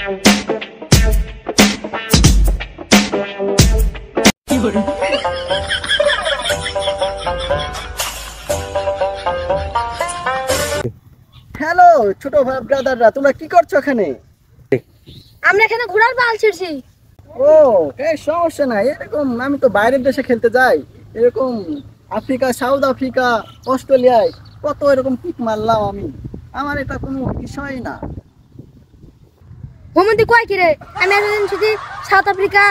Hello ছোট ভাই ব্রাদাররা, তোমরা কি করছো এখানে? আমরা এখানে ঘোড়ার পাল ছিড়ছি। ও এই সমস্যা নাই, এরকম আমি তো বাইরের দেশে খেলতে যাই, এরকম আফ্রিকা, সাউথ আফ্রিকা, অস্ট্রেলিয়ায় কত এরকম পিক মারলাম আমি, আমার এটা কোনো বিষয় না। হোমন্তি কয় কি রে, আমি এতদিন শুধু সাউথ আফ্রিকা,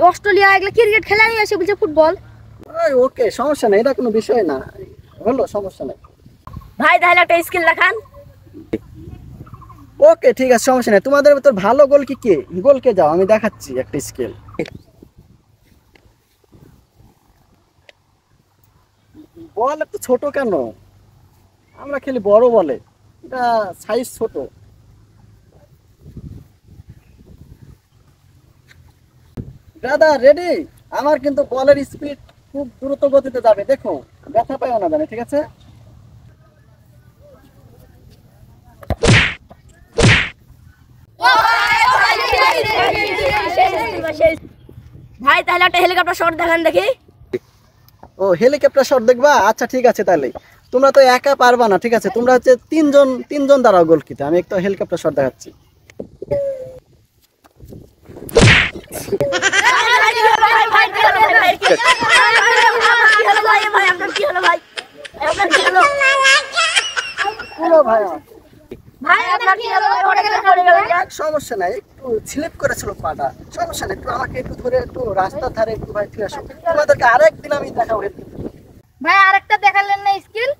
অস্ট্রেলিয়া এগুলা ক্রিকেট খেলা নিয়ে আসে বলছে ফুটবল। ওই ওকে সমস্যা নাই, এটা কোনো বিষয় না, হলো সমস্যা নাই। ভাই তাহলে একটা স্কিল দেখান। ওকে ঠিক আছে, সমস্যা নাই। তোমাদের ভিতর ভালো গোল কি কে, গোলকে যাও, আমি দেখাচ্ছি একটা স্কেল। বল একটু ছোট কেন? আমরা খেলি বড় বলে, এটা সাইজ ছোট। দাদা রেডি? আমার কিন্তু বলের স্পিড খুব দ্রুত গতিতে যাবে, দেখো ব্যথা পাইও না জানে, ঠিক আছে? ভাই তাহলে একটা হেলিকপ্টার শট দেখান দেখি। ও হেলিকপ্টার শট দেখবা? আচ্ছা ঠিক আছে, তাহলে তোমরা তো একা পারবা না, ঠিক আছে? তোমরা হচ্ছে তিনজন দাঁড়াও গোলকিতে, আমি একটা হেলিকপ্টার শট দেখাচ্ছি। সমস্যা নাই, একটু স্লিপ করেছিল পাটা, সমস্যা নেই, একটু আমাকে একটু ধরে একটু রাস্তার ধারে একটু ভাই ফিরে আসো, তোমাদেরকে আরেকদিন আমি দেখাবো। ভাই আরেকটা দেখালেন না স্কিল?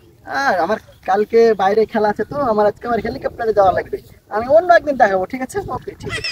আর আমার কালকে বাইরে খেলা আছে, তো আমার আজকে আমার হেলিকপ্টারে যাওয়া লাগবে, আমি অন্য একদিন দেখাবো, ঠিক আছে? ওকে ঠিক আছে।